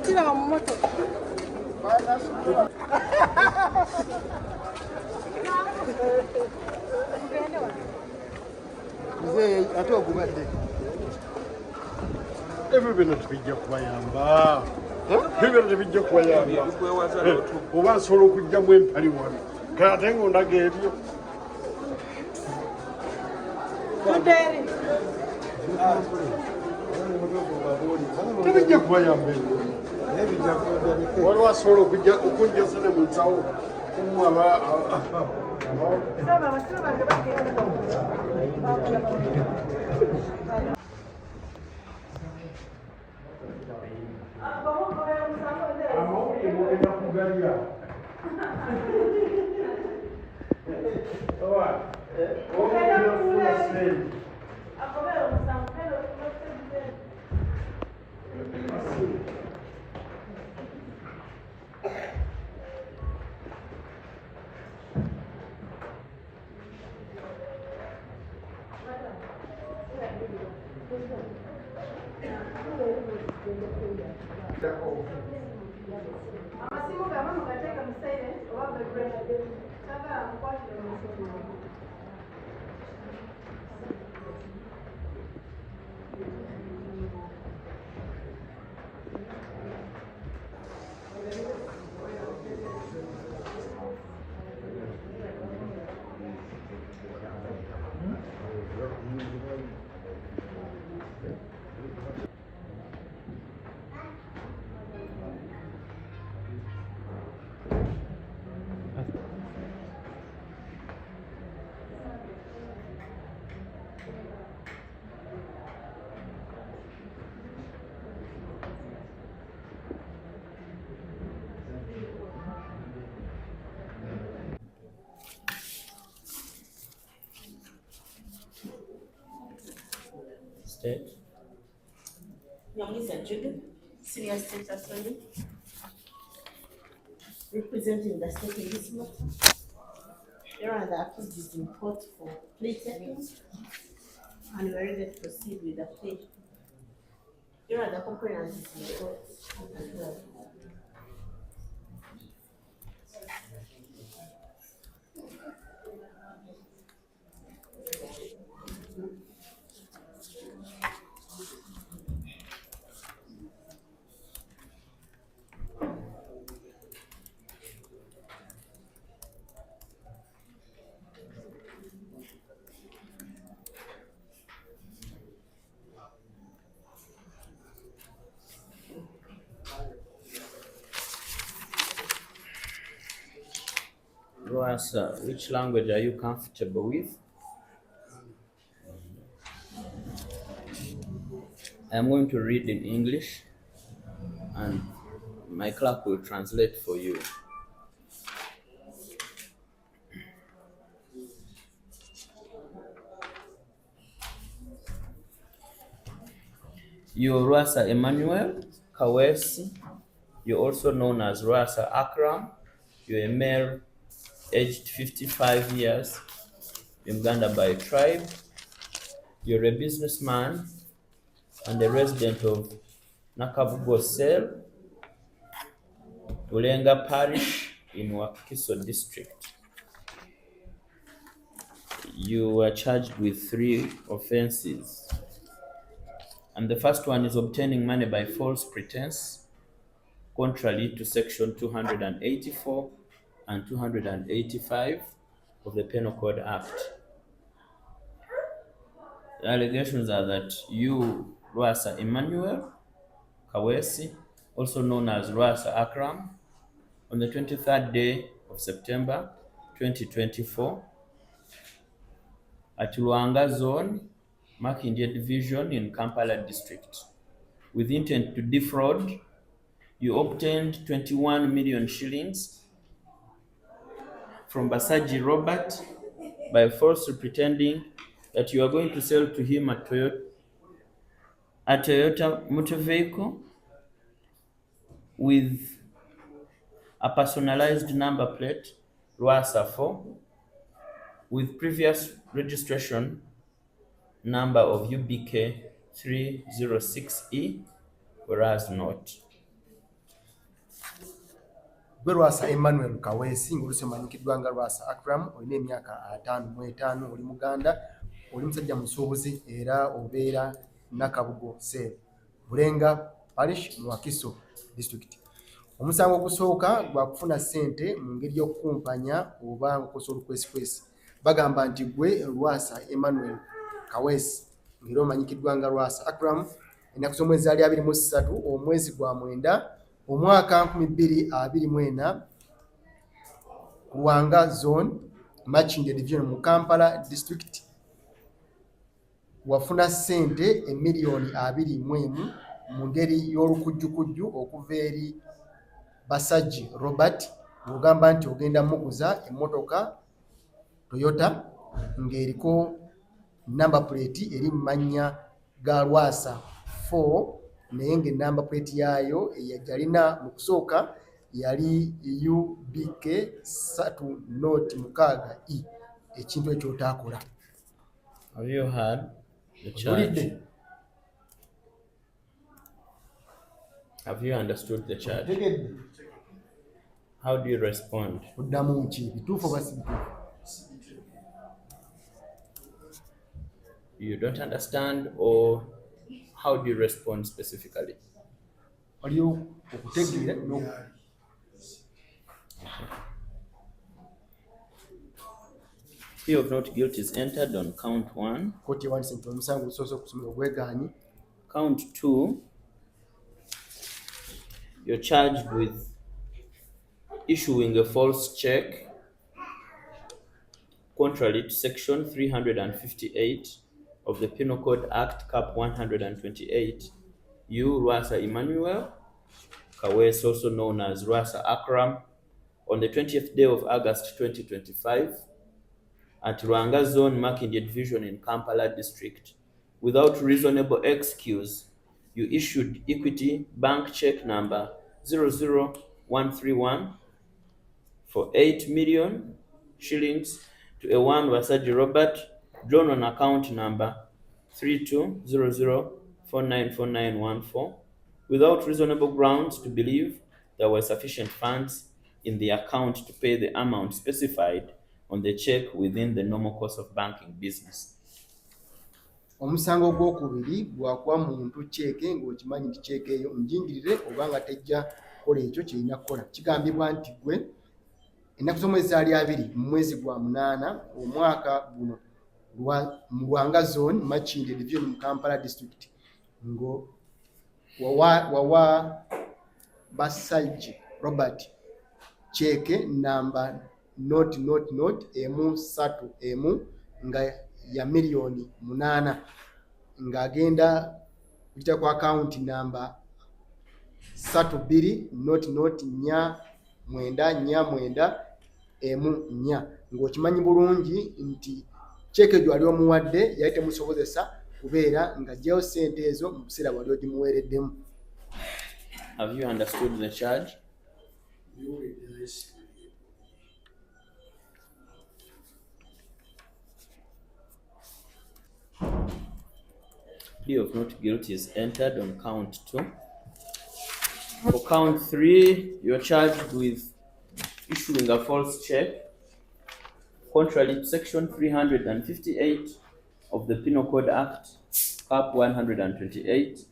Everybody to be just Mayamba. Everybody to be just Mayamba. One solo could jump in anyone. Can't hang on that gave you. To be just Mayamba. What was solo could just send them in town? State. Nyamwisa Jude, Senior State Attorney, representing the state in this matter. Your Honor, the accused is in court for plea taking, and we are ready to proceed with the plea. Your Honor, the complainant is in court as well. Lwasa, which language are you comfortable with? I'm going to read in English and my clerk will translate for you. You're Lwasa Emmanuel Kawesi. You're also known as Lwasa Akram. You're a male aged 55 years, Uganda by tribe. You're a businessman and a resident of Nakavugo Sel, Ulenga Parish in Wakiso District. You were charged with 3 offenses. And the first one is obtaining money by false pretense, contrary to section 284 and 285 of the Penal Code Act. The allegations are that you, Lwasa Emmanuel Kawesi, also known as Lwasa Akram, on the 23rd day of September 2024, at Luanga Zone, Makindye Division in Kampala District, with intent to defraud, you obtained 21 million shillings from Basaji Robert by falsely pretending that you are going to sell to him a Toyota motor vehicle with a personalized number plate, Lwasa 4, with previous registration number of UBK 306E, whereas not. gwe Lwasa Emmanuel Kawesi ng'olusemanyikiddwa nga Lwasa Akram, olina emyaka 55, oli Muganda, oli musajja musuubuzi era obeera Nakabugo Sale, Bulenga Parish mu Wakiso District. Omusango ogusooka gwa kufuna ssente mu ngeri y'okukumpanya oba okukosa olukwesikwesi. Bagamba nti gwe Lwasa Emmanuel Kawesi ng'era omanyikiddwa nga Lwasa Akram, ennaku z'omwezi zaali 23 omwezi gwa mwenda omwaka 2024 ku Lwanga Zone Makindye Division mu Kampala District wafuna ssente emiliyoni 21 mu ngeri y'olukujjukujju okuva eri Basajji Robert ng'ogamba nti ogenda muguza emmotoka Toyota ng'eriko number plate eri mu mannya ga Lwasa 4 naye ng'enamba plate yaayo eyajalina mu kusooka yali UBK 306 ekintu ekyo otaakola. Have you heard the charge? Have you understood the charge? How do you respond? Oddamu ki bituufu oba si bituufu? You don't understand, or how do you respond specifically? Waliyo okutegeera no. Plea of not guilty is entered on count 1. Kkooti ewandiise nti omusango gusoose okusomera obwegaanyi. Count 2, you're charged with issuing a false check contrary to section 358 of the Penal Code Act Cap 128. You, Lwasa Emmanuel Kawesi, also known as Lwasa Akram, on the 20th day of August 2025 at Lwanga Zone Makindye Division in Kampala District, without reasonable excuse, you issued Equity Bank check number 00131 for 8 million shillings to a one Wasaji Robert, drawn on account number 3200494914, without reasonable grounds to believe there were sufficient funds in the account to pay the amount specified on the check within the normal course of banking business. Omusango gw'okubiri gwakuwa muntu cheeke ng'okimanyi nti cheeke eyo njingirire oba nga tejja kukola ekyo kyerina kukola. Kigambibwa nti gwe ennaku z'omwezi zaali 2 mu mwezi gwa 8 omwaka guno mu Lwanga Zone Makindye Division mu Kampala District ngo wawa Basajji Robert cheeke namba not M3 nga ya miliyoni 8 ng'agenda kuyita ku account namba 324949 ng'okimanyi bulungi nti cheeke gyo wali omuwadde yali temusobozesa kubeera ng'aggyayo ssente ezo mu biseera wali ogimuweereddemu. Have you understood the charge? Plea of not guilty is entered on count 2. For count 3, you're charged with issuing a false check contrary to section 358 of the Penal Code Act, Cap 128.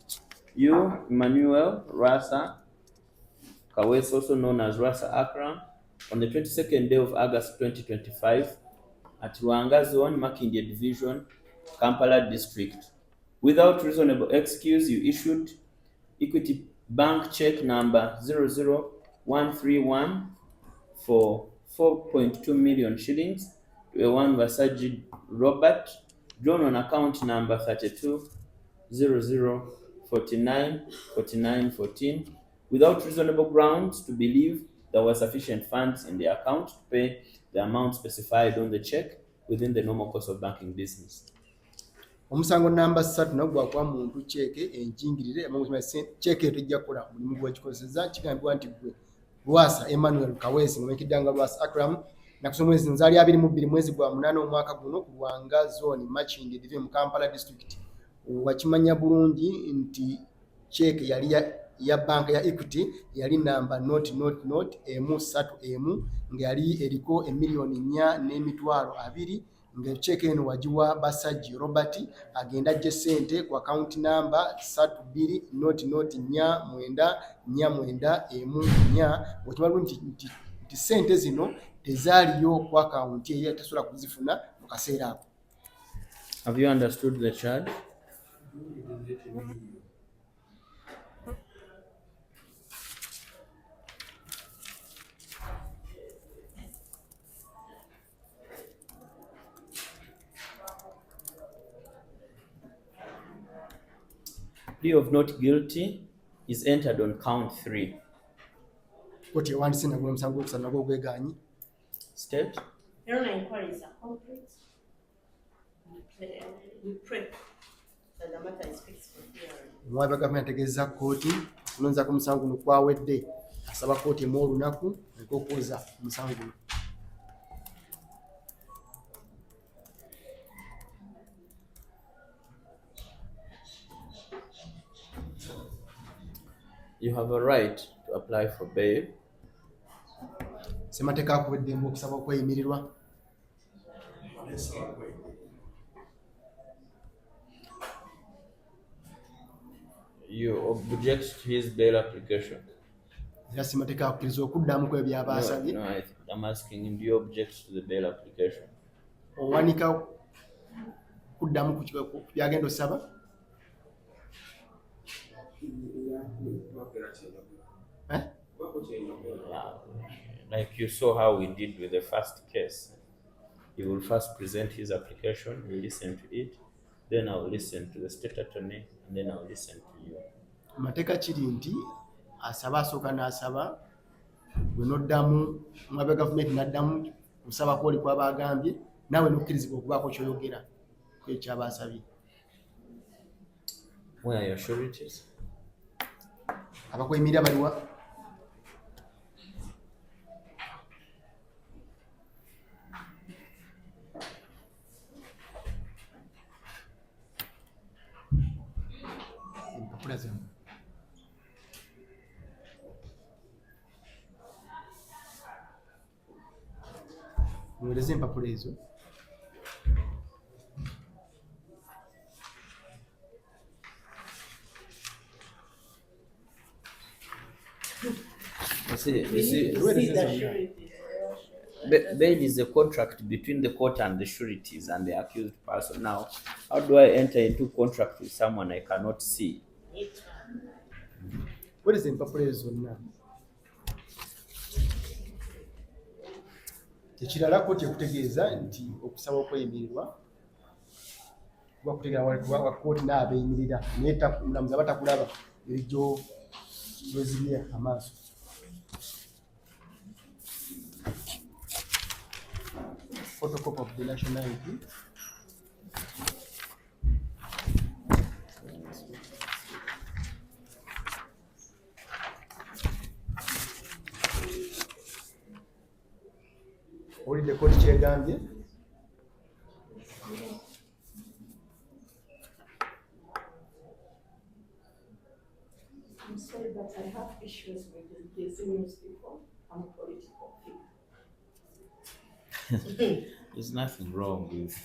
You, Emmanuel Lwasa Kawesi, also known as Lwasa Akram, on the 22nd day of August 2025 at Lwanga Zone Makindye Division, Kampala District, without reasonable excuse, you issued Equity Bank check number 00131 for 4.2 million shillings to a one Wasaji Robert, drawn on account number 3200494914, without reasonable grounds to believe there were sufficient funds in the account to pay the amount specified on the check within the normal course of banking business. Omusango namba 3 nagwa kwa muntu cheeke enjingirire amangu cheeke tujja kukola mulimu gwakikozesa. Kigambibwa nti gwe Lwasa Emmanuel Kawesi ng'omanyikiddwa Lwasa Akram ennaku z'omwezi zaali 22 mwezi gwa 8 omwaka guno ku Lwanga Zone Makindye Division mu Kampala District. Wakimanya bulungi nti cheeke yali ya banka ya Equity yali namba not emu 3 nga yali eriko $1,420,000 nga check eno wajiwa Basajja Robert agenda ajje ssente ku account number 32499491 okimanyi nti ssente zino tezaaliyo ku account ye tasobola kuzifuna mu kaseera ako. Have you understood the charge? Plea of not guilty is entered on count 3. Koti ewandise nagula omusango gw'okusatu nagwo ogwegaanyi. State. Your Honor, inquiries are complete. We pray that the matter is fixed for hearing. Omwami wa gavumenti ategeeza kkooti okunonyeza omusango guno kwawedde, asaba kkooti emu olunaku okwoza omusango guno. You have a right to apply for bail. Ssemateeka akuweddemu okusaba okweyimirirwa. You object to his bail application. Era ssemateeka akkiriza okuddamu ku ebyaba asabye. No, I'm asking him, do you object to the bail application? Owanika kuddamu ku byagenda osaba. Like you saw how we did with the first case. He will first present his application, we'll listen to it, then I'll listen to the state attorney, and then I'll listen to you. Amateeka kiri nti asaba asooka n'asaba bwe noddamu omwami gavumenti n'addamu kusaba kwoli kwaba agambye naawe n'okkirizibwa okubaako ky'oyogera ku ekyaba asabye. Where are your sureties? Abakweyimirira baliwa? Empapula zammwe. Muweereze empapula ezo. You see, bail is a contract between the court and the sureties and the accused person. Now, how do I enter into contract with someone I cannot see? Muweereze empapula ezo zonna. Ekirala kkooti ekutegeeza nti okusaba okweyimirirwa kuba kutegeera wa kkooti n'abeeyimirira naye mulamuzi aba takulaba erijjo wezibye amaaso. Photocopy of the national ID. Owulidde kkooti kyegambye? I'm sorry, but I have issues with releasing news people. I'm a political figure. There's nothing wrong with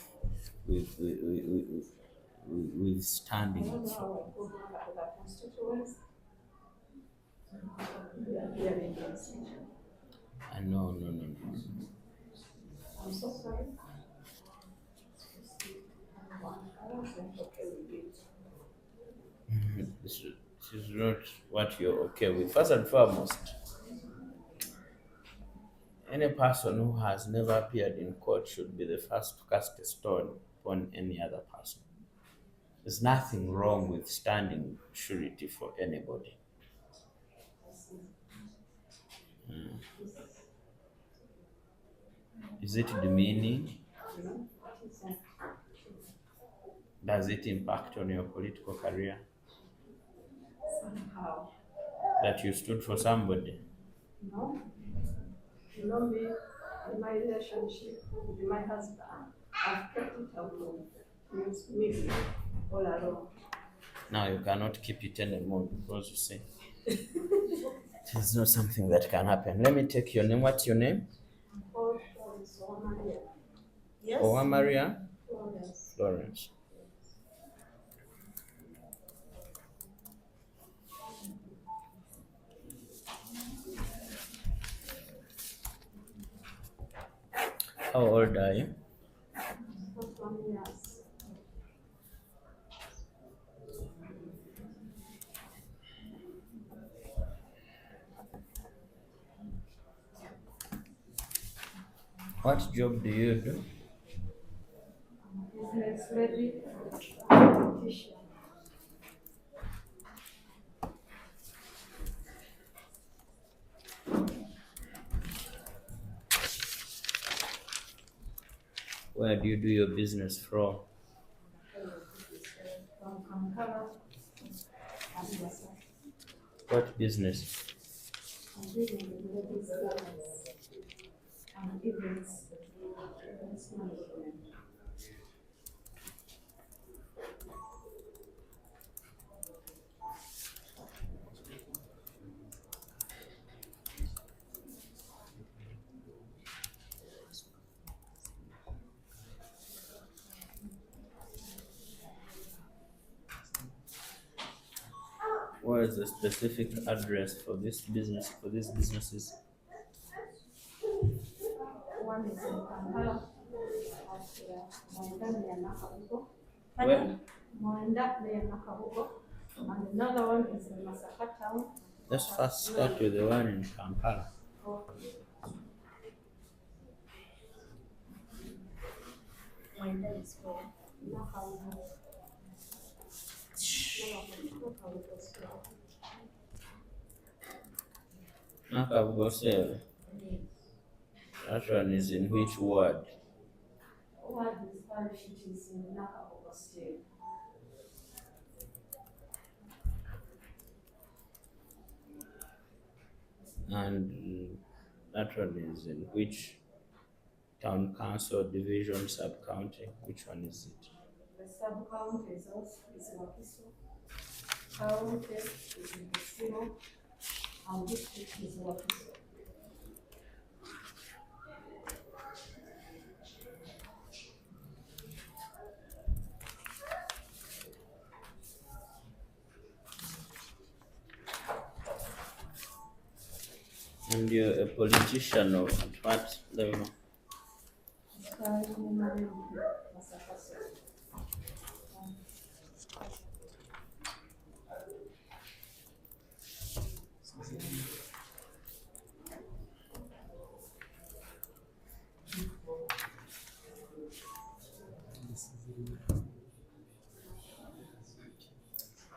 I standing. don't know how I go back to that constituents. We are hearing against each other. No. I'm so sorry. I don't think okay with it. This is not what you're okay with. First and foremost, any person who has never appeared in court should be the first to cast a stone upon any other person. There's nothing wrong with standing surety for anybody. Is it demeaning? Does it impact on your political career Somehow. that you stood for somebody? No. You know me, in my relationship with my husband, I've kept it alone. Me all alone. Now you cannot keep it anymore because you see, It is not something that can happen. Let me take your name. What's your name? Yes. Owa Maria Florence. Florence. How old are you? 21 years. What job do you do? Business lady, beautician. Where do you do your business from? From Kakalu, Lwasa. What business? I'm doing the ladies' garments and events management. Where is the specific address for this business, for these businesses? One is in Kakalu, Mwenda near Nakabugo. Where? Mwenda near Nakabugo. And another one is in Masaka town. Let's first start with the one in Kampala. Mwenda is for Nakabugo. Nakabugo store. Nakabugosel. That one is in which ward? What is parish it is in Nakabugo state. And that one is in which town council division sub-county? Which one is it? The sub-county is also Wakiso. County is in Kisimo. And district is Wakiso. And you're a politician of what level?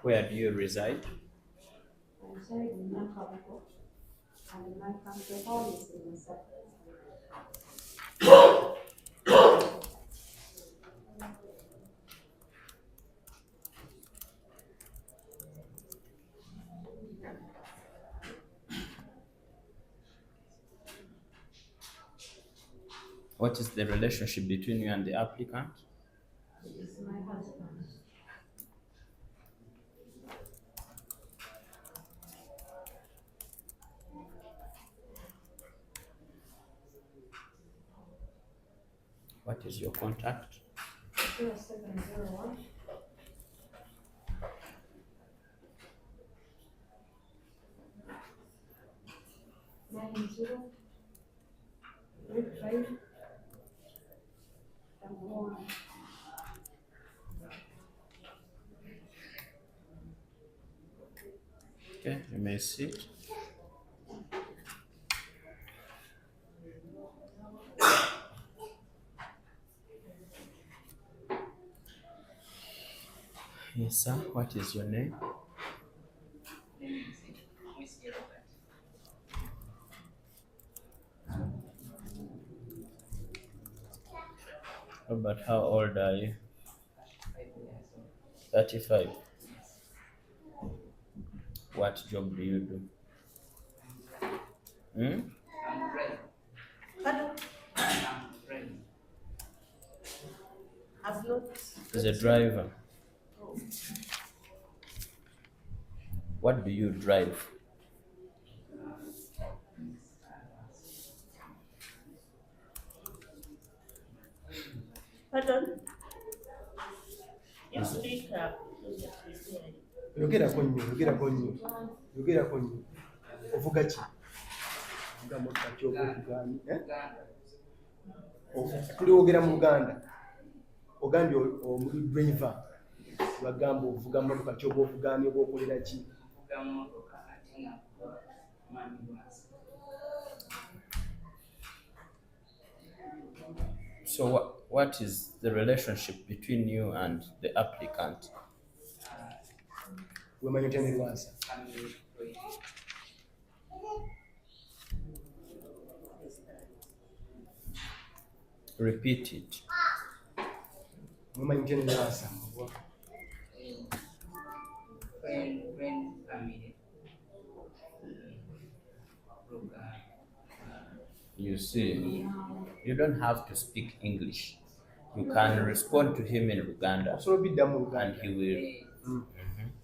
Where do you reside? I reside in Nakabugo. And my country home is in Masaka. What is the relationship between you and the applicant? He is my husband. What is your contact? 0701 90 35 1. Okay, you may sit. Yes, sir. What is your name? Robert, how old are you? 35. What job do you do? Pardon? I've not. He's a driver. What do you drive? Pardon? You speak up. Yogerako nnyo. Ovuga ki? Tuliwogera mu Luganda. Ogambye omuli driver. Bagamba ovuga mmotoka ki oba ovugaani oba okolera ki? So what is the relationship between you and the applicant? Wemanyi otya ne Lwasa? Repeat it. Wemanyi otya ne Lwasa? You see, you don't have to speak English. You can respond to him in Luganda Osobola obiddamu mu and Luganda. he will.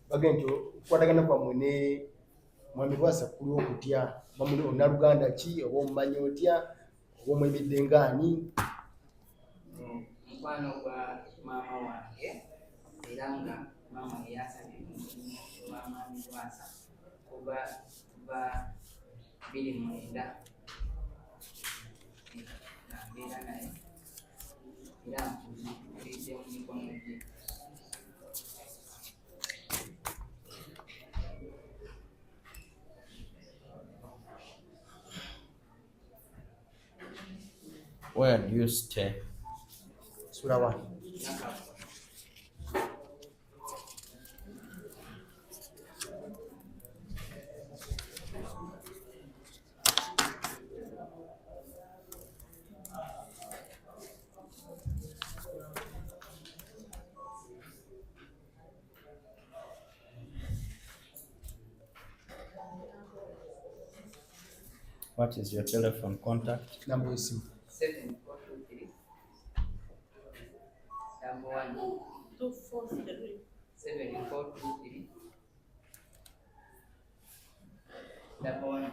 Bagenda nti okukwatagana kwammwe ne Mwami Lwasa kuli okutya. Bamuli onna Luganda ki oba omumanyi otya oba omwemidde ng'ani? Mukwano gwa maama wange era nga maama we yasabye omulimu olwa Mwami Lwasa kuba 2009 nambeera naye era nkuliridde mu mikono gye. Where do you stay? Sula wa? What is your telephone contact? Namba y'essimu. 7423 11 243. 7423 11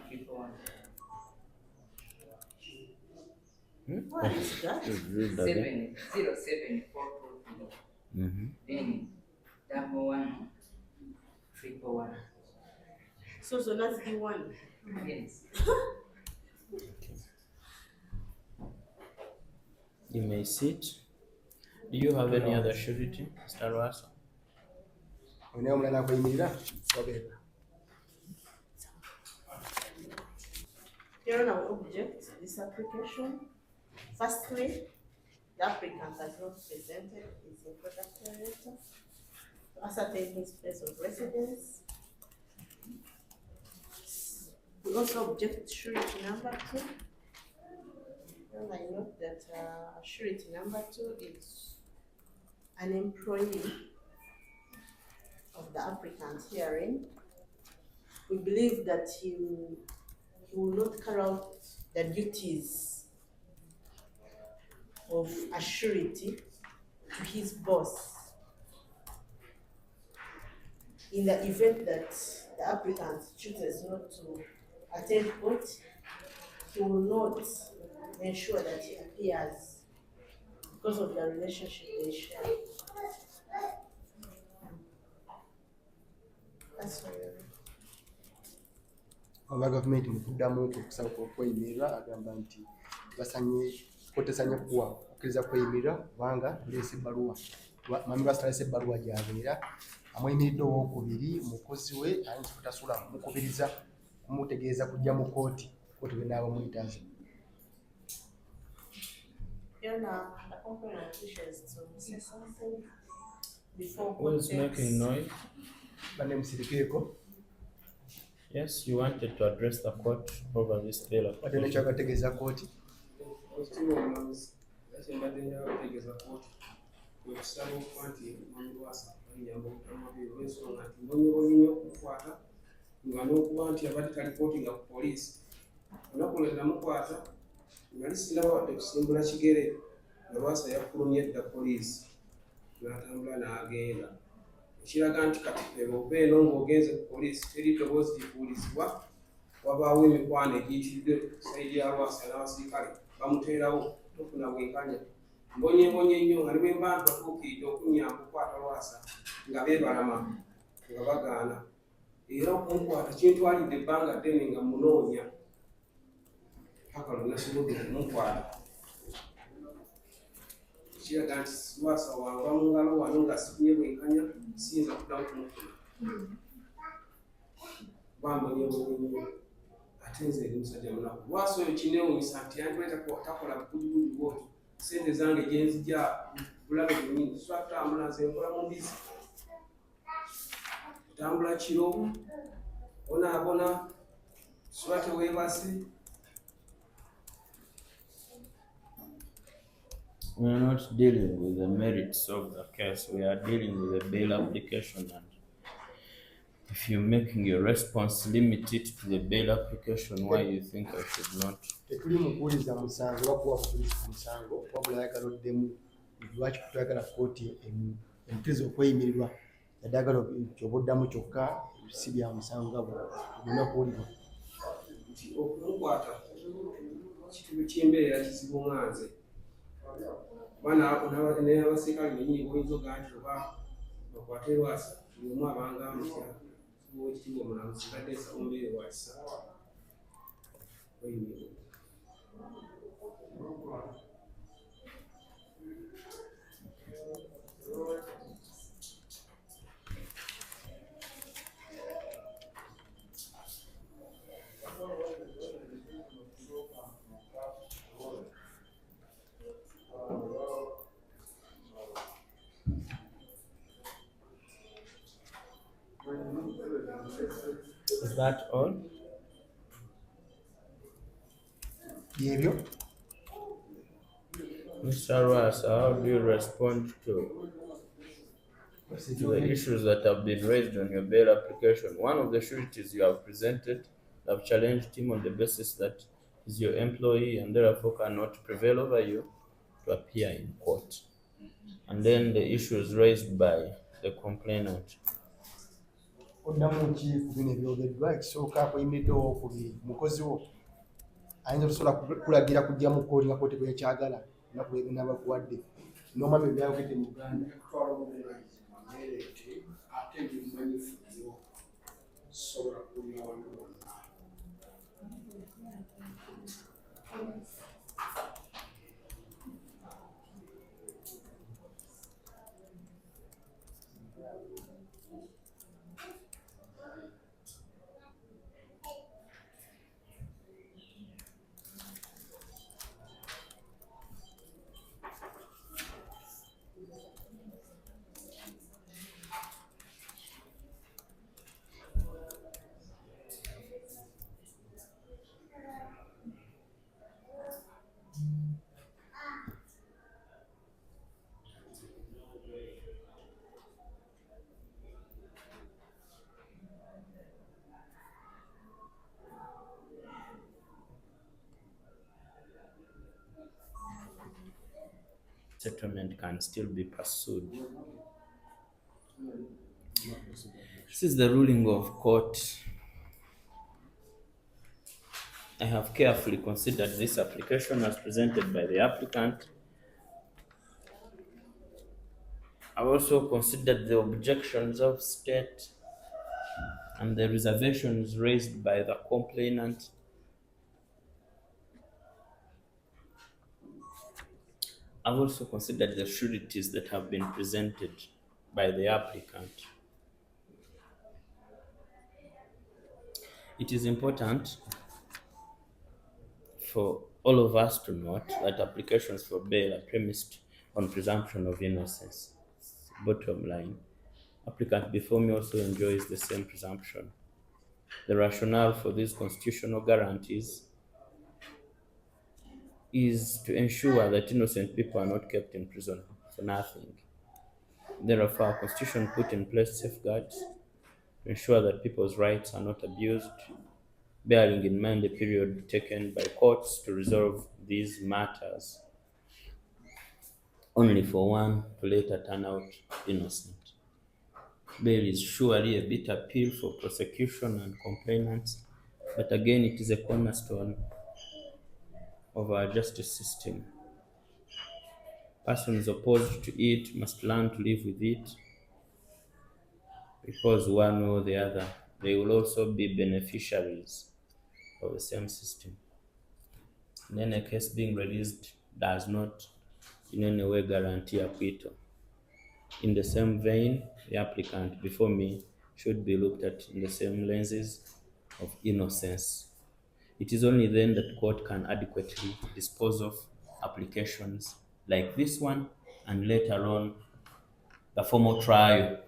What is that? Read that again. 70743 then 11 111. So that's the one. Yes. You may sit. Do you have any other surety, Mr. Lwasa? Olinayo omulala akweyimirira? Wabera. Your Honor, we object this application. Firstly, the applicant has not presented his introductory letter to ascertain his place of residence. We also object to surety number 2. And I note that surety number 2 is an employee of the applicant herein. We believe that he will not carry out the duties of a surety to his boss. In the event that the applicant chooses not to attend court, he will not ensure that he appears because of the relationship they share. That's all. Aba gavumenti mu kuddamu okusaba okweyimirira agamba nti tesanye kukkiriza kweyimirira kubanga tuleese ebbaluwa. Mwami Lwasa taleese ebbaluwa gy'abeera. Amweyimiridde owookubiri mukozi we ayinza kutasula mukubiriza kumutegeeza kujja mu kooti bwe naaba muyitaze. Your Honor, the complainant wishes to say something before Who court is making noise? Banne musirikeeko. Yes, you wanted to address the court over this bail Ate application. nekyagategeeza kooti. Mbadde njagala kutegeeza kooti okusaba okuba nti Mwami Lwasa ayamba obutamuwabiira olw'ensonga nti mbonyebonyi nnyo okumukwata nga n'okuba nti abadde talipotinga ku poliisi. Olunaku lwe namukwata nga lisirawo wadde kusimbula kigere nga Lwasa yafulumye edda poliisi n'atambula n'agenda. Ekiraga nti kati eba eno ng'ogenze ku poliisi teri ddoboozi lifuulizibwa, wabaawo emikwano egiyitiridde sayidi ya Lwasa n'abasirikale bamuteerawo tofuna bwenkanya mbonyebonye nnyo nga ne bwe mba ntatuukiridde okunyamba okukwata Lwasa nga beebalama nga bagaana era okumukwata kintwalidde ebbanga ddene nga munoonya paka lwe nasobodde okumukwata kiraga nti Lwasa wava mu ngalo wano nga sifunye bwenkanya siyinza kuddamu kumufuna bambonyebonye nnyo ate nze eri musajja munaku Lwasa oyo kineewunyisa nti yandikweta takola bukujukuju bwoti sente zange gyenzija bulabe bwennyini tusobola kutambula nze nkola mu mbizi tutambula kiro bonaabona tusobola teweebase. We are not dealing with the merits of the case. We are dealing with a bail application, and if you're making your response, limit it to the bail application. Why you think I should not? Tetuli mu kuwuliza musango wakuwa butuliza musango wabula ayagala oddemu lwaki kutwagala kkooti emukiriza okweyimirirwa yadagala kyoba oddamu kyokka si bya musango nga bulina kuwulirwa Nti okumukwata kitundu ky'embeera kizibu nga nze n'abasirikale bennyini boyinza oga nti oba bakwate Lwasa buli omu abanga amutya ekitiibwa omulamuzi kadde ensaba mbeere wa kisa oyimire. Is that all? byebyo Mr. Lwasa, how do you respond to the issues that have been raised on your bail application? One of the sureties you have presented have challenged him on the basis that he's your employee and therefore cannot prevail over you to appear in court. And then the issues raised by the complainant. oddamu ki ku bino ebyogeddwa ekisooka akuyimiridde owookubiri mukozi wo ayinza okusobola kulagira kujja mu kkooti nga kkooti bwekyagala naku bwebina bakuwadde n'omwami ebyayogedde mu Uganda Twala obuvunaanyizibwa neereete ate ndimumanyifu nnyo sobola kulya wano wonna. Settlement can still be pursued. This is the ruling of court. I have carefully considered this application as presented by the applicant. I've also considered the objections of state and the reservations raised by the complainant. I've also considered the sureties that have been presented by the applicant. It is important for all of us to note that applications for bail are premised on presumption of innocence. Bottom line, applicant before me also enjoys the same presumption. The rationale for these constitutional guarantees is to ensure that innocent people are not kept in prison for nothing. Therefore, our constitution put in place safeguards to ensure that people's rights are not abused, bearing in mind the period taken by courts to resolve these matters, only for one to later turn out innocent. Bail is surely a bitter pill for prosecution and complainants, but again, it is a cornerstone of our justice system. Persons opposed to it must learn to live with it, because one way or the other, they will also be beneficiaries of the same system. And then a case being released does not in any way guarantee acquittal. In the same vein, the applicant before me should be looked at in the same lenses of innocence. It is only then that court can adequately dispose of applications like this one, and later on the formal trial.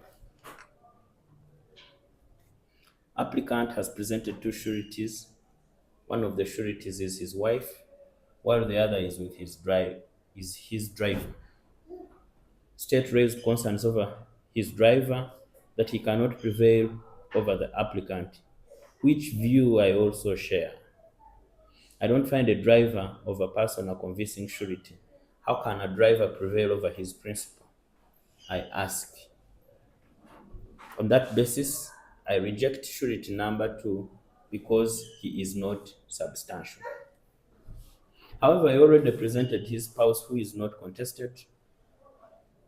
Applicant has presented two sureties. One of the sureties is his wife, while the other is with his driver. State raised concerns over his driver, that he cannot prevail over the applicant, which view I also share. I don't find a driver of a person a convincing surety. How can a driver prevail over his principal? I ask. On that basis, I reject surety number 2 because he is not substantial. However, I already presented his spouse, who is not contested,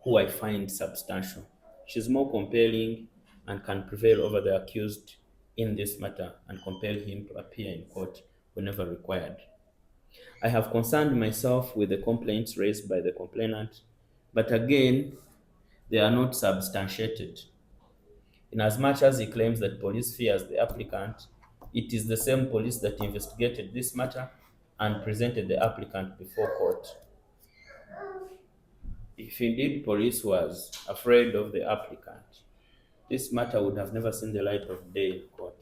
who I find substantial. She is more compelling and can prevail over the accused in this matter and compel him to appear in court whenever required. I have concerned myself with the complaints raised by the complainant, but again, they are not substantiated. Inasmuch as he claims that police fears the applicant, it is the same police that investigated this matter and presented the applicant before court. If indeed police was afraid of the applicant, this matter would have never seen the light of day in court.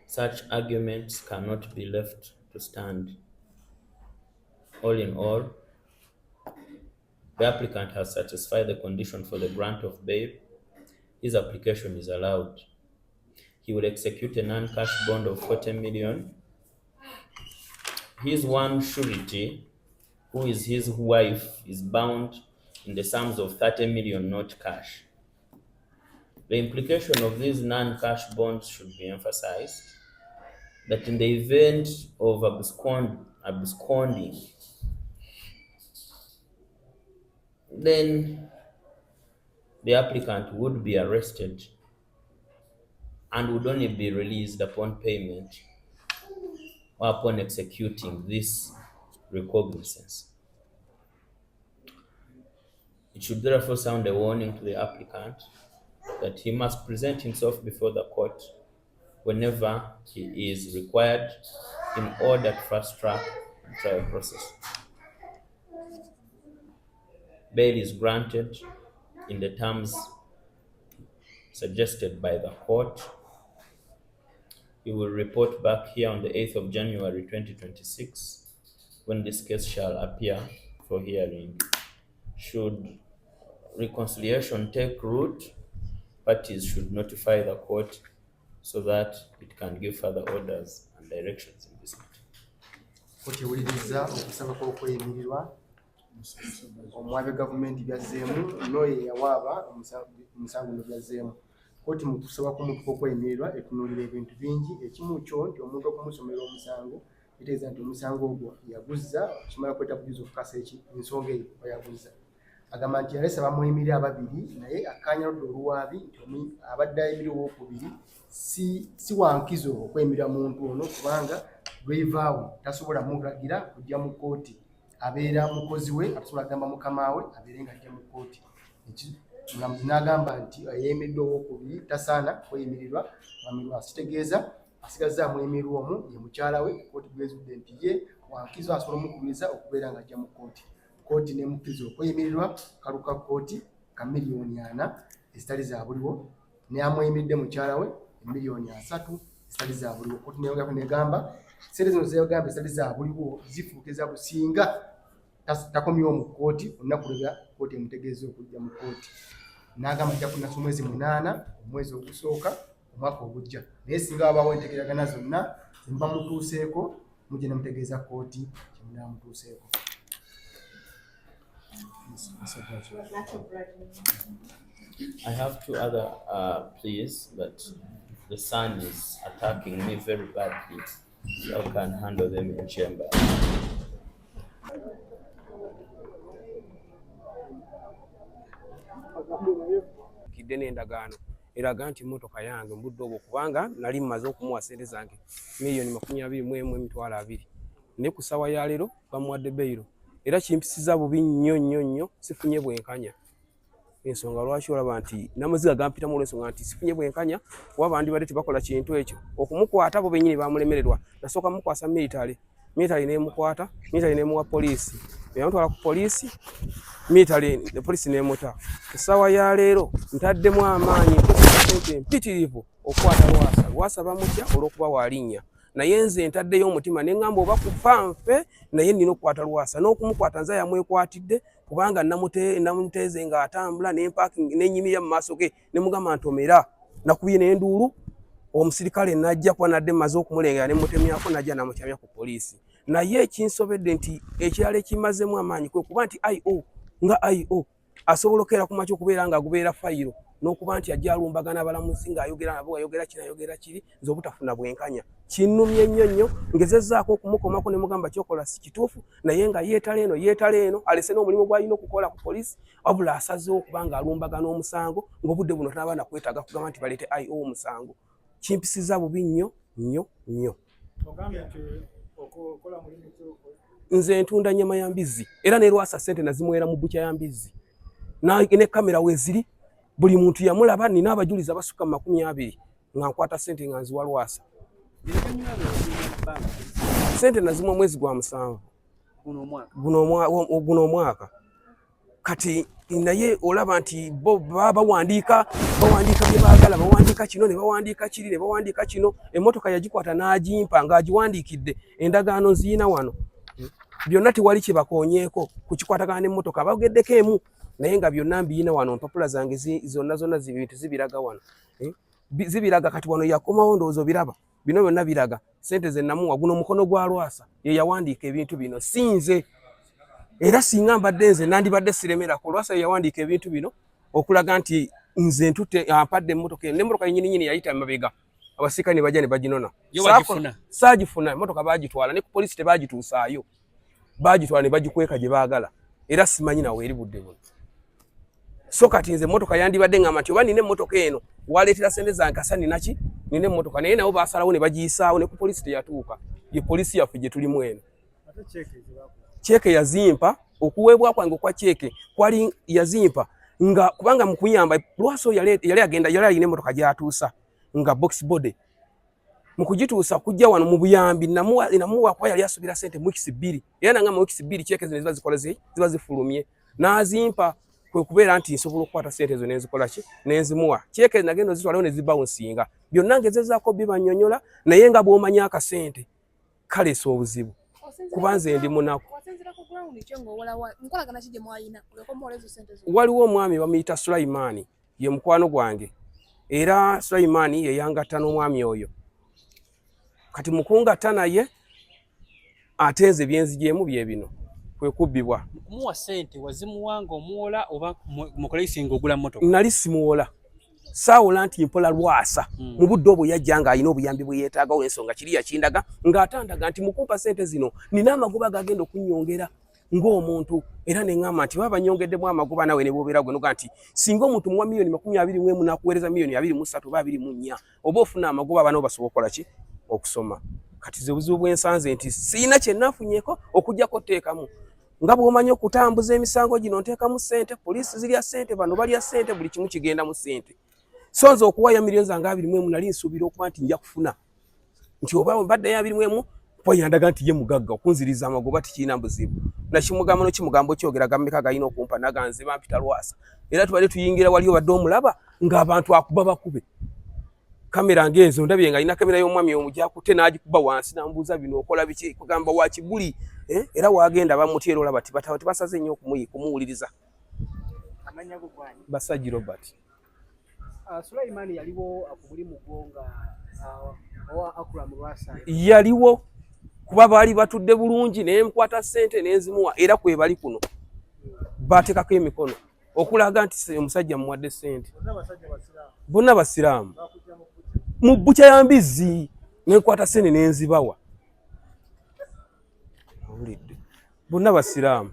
Such arguments cannot be left to stand. All in all, the applicant has satisfied the condition for the grant of bail. His application is allowed. He will execute a non-cash bond of 40 million. His one surety, who is his wife, is bound in the sums of 30 million, not cash. The implication of these non-cash bonds should be emphasized, that in the event of absconding, then the applicant would be arrested and would only be released upon payment or upon executing this recognizance. It should therefore sound a warning to the applicant that he must present himself before the court whenever he is required in order to fast-track the trial process. Bail is granted in the terms suggested by the court. He will report back here on the 8th of January 2026, when this case shall appear for hearing. Should reconciliation take root, parties should notify the court so that it can give further orders and directions in this matter. Otewuliriza okusaba kw'okweyimirirwa omwabya gavumenti byazzeemu n'oyo yawaaba omusango no byazzeemu. Koti mu kusaba kw'omuntu kw'okweyimirirwa etunuulira ebintu bingi. Ekimu kyo nti omuntu okumusomera omusango kitegeeza nti omusango ogwo yaguzza, kimala kwetabuliza okukasa ensonga eyo oyaguzza. Agamba nti yalese bamweyimirira ababiri, naye akkaanyaludde oluwaabi nti abadde ayimirira owookubiri si wankizo okweyimirira muntu ono, kubanga lwevaawe tasobola mulagira kujja mu kkooti. Abeera mukozi we, atasobola kugamba mukama we abeere nga ajja mu kkooti. Omulamuzi n'agamba nti yeeyimiridde owookubiri tasaana kweyimirirwa. Mwami Lwasa kitegeeza asigazza amweyimirirwa omu ye mukyala we. Kkooti bwezudde nti ye wankizo asobola omukubiriza okubeera nga ajja mu kkooti. Kkooti n'emukkiriza okweyimirirwa kaluka kkooti ka miliyoni 4 ezitali za buliwo, n'amweyimiridde mukyala we miliyoni 3 ezitali za buliwo. Kkooti n'egamba sente zino z'egamba ezitali za buliwo zifuukiza businga takomyewo mu kkooti olunaku lwe kkooti emutegeeza okujja mu kkooti. N'agamba ajja kunasa omwezi 8 omwezi ogusooka omwaka ogujja, naye singa wabaawo entegeragana zonna zemuba mutuuseeko mujje ne mutegeeza kkooti kyemunaba mutuuseeko. I have two other pleas, but the sun is attacking me very badly, so I can handle them in chamber. bampulidde n'endagaano eraga nti emmotoka yange mu budde obwo kubanga nali mmaze okumuwa ssente zange $21,200 ne ku ssaawa ya leero bamuwadde beyiro era kimpisiza bubi nnyo sifunye bwenkanya. Ensonga lwaki olaba nti n'amaziga gampitamu olw'ensonga nti sifunye bwenkanya kuba bandibadde tebakola kintu ekyo okumukwata bo bennyini bamulemererwa. Nasooka mukwasa militale n'emukwata, militale n'emuwa poliisi, eyamutwala ku poliisi, militale poliisi n'emuta. Ku ssaawa ya leero ntaddemu amaanyi ssente mpitirivu okukwata Lwasa bamutya olw'okuba waalinnya naye nze ntaddeyo omutima ne ŋŋamba oba kufa nfe naye nnina okukwata Lwasa n'okumukwata nze yamwekwatidde kubanga namuteeze ng'atambula n'ennyimirira mu maaso ge ne mugamba ntomera nakubye n'enduulu omusirikale n'ajja kuba nadde mmaze okumulengera ne mutemyako n'ajja namukyamya ku poliisi. Naye ekinsobedde nti ekirala ekimazemu amaanyi kwe kuba nti IO asobola okukeera ku makya okubeera ng'agubeera fayiro n'okuba nti ajja alumbagana abalamuzi ng'ayogera nabo ayogera kiri nze obutafuna bwenkanya kinnumye nnyo ngezezzaako okumukomako ne mugamba kyokola si kituufu naye nga yeetala eno alese n'omulimu gw'alina okukola ku poliisi wabula asazeewo okuba ng'alumbagana omusango ng'obudde buno tanaba nakwetaaga kugamba nti baleete IO omusango. Kimpisiza bubi nnyo. Nze ntunda nnyama ya mbizzi era ne Lwasa ssente nazimuwera mu bukya ya mbizzi ne kamera weeziri buli muntu yamulaba nina abajulizi abasukka mu 20 nga nkwata ssente nga nziwa Lwasa. Ssente nazimuwa mwezi gwa 7 guno omwaka kati naye olaba nti bo bawandiika bye baagala bawandiika kino ne bawandiika kiri ne bawandiika kino emmotoka yagikwata n'agimpa ng'agiwandiikidde endagaano nziyina wano byonna tewali kye bakoonyeeko ku kikwatagana n'emmotoka bageddeko emu naye nga byonna mbiyina wano mpapula zange zonna zibintu zibiraga wano zibiraga kati wano yakomawo ndowooza biraba bino byonna biraga ssente ze namuwa guno omukono gwa Lwasa ye yawandiika ebintu bino si nze era singa mbadde nze nandibadde siremerako Lwasa ye yawandiika ebintu bino okulaga nti nze ntute ampadde emmotoka eno n'emmotoka yennyini yayita mabega abasirikale ne bajja ne baginona saagifuna emmotoka baagitwala ne ku poliisi tebaagituusaayo baagitwala ne bagikweka gye baagala era simanyi nawe eri budde buno. So kati nze emmotoka yandibadde ngamba nti oba nina emmotoka eno waleetera ssente zange kasa ninaki nina emmotoka naye nabo baasalawo ne bagiyisaawo ne ku poliisi teyatuuka ye poliisi yaffe gye tulimu eno. Cheeke yazimpa okuweebwa kwange okwa cheeke kwali yazimpa nga kubanga mu kuyamba Lwasa yali alina emmotoka gy'atuusa nga box body mu kugituusa kujja wano mu buyambi namuwa kuba yali asubira ssente mu wikisi 2 era nanga mu wikisi 2 cheeke zino ziba zifulumye n'azimpa kwe kubeera nti nsobola okukwata ssente ezo n'enzikola ki n'enzimuwa cheeke nagenda zitwalayo ne zibawunsinga byonna ngezezzaako bibannyonnyola naye nga bw'omanya akasente kaleesa obuzibu kuba nze ndi munaku. Waliwo omwami bamuyita Sulaimaani ye mukwano gwange era Sulaimaani ye yangatta n'omwami oyo kati mukungatta naye ate nze byenzijyemu bye bino kwe kubbibwa. Kumuwa ssente wazimuwanga omuwola oba mukolaisinga ogula mmotoka? Nali simuwola saawula nti mpola Lwasa mu budde obwo yajja ng'alina obuyambi bwe yeetaaga olw'ensonga kiri yakindaga ng'atandaga nti mukumpa ssente zino nina amagoba gagenda okunnyongera ng'omuntu era ne ŋŋamba nti baba banyongeddemu amagoba nawe ne bw'obeera gwe noga nti singa omuntu muwa $21,000 n'akuweereza $23 oba 24 oba ofuna amagoba abana basobola okukola ki okusoma. Kati ze buzibu bwensanze nti siina kye nnafunyeeko okuggyako tteekamu nga bw'omanyi okutambuza emisango gino nteekamu ssente poliisi zirya ssente bano balya ssente buli kimu kigenda mu ssente. So nze okuwaayo $21,000 nali nsuubira okuba nti nja kufuna nti oba mbaddeyo 21 po yandaga nti ye mugagga okunziriza amagoba tikirina buzibu nakimugamba n'okimugambo kyogera gammeka galina okumpa naganze bampita Lwasa era tubadde tuyingira wali obadde omulaba ng'abantu akuba bakube kamera ngezo ndabye nga alina kamera y'omwami omugyakutte n'agikuba wansi n'ambuuza bino okola biki kugamba wa kiguli era waagenda bamutyera olaba tibasaze nnyo kumuwuliriza. Amanya go gwani Basajja Robert. Sulaimaani yaliwo akubuli mugonga owa Akram Lwasa yaliwo kuba baali batudde bulungi naye nkwata ssente n'enzimuwa era kwe bali kuno baateekako emikono okulaga nti omusajja muwadde ssente bonna basiraamu mu bukya ya mbizzi nenkwata ssente n'enzibawa bonna basiraamu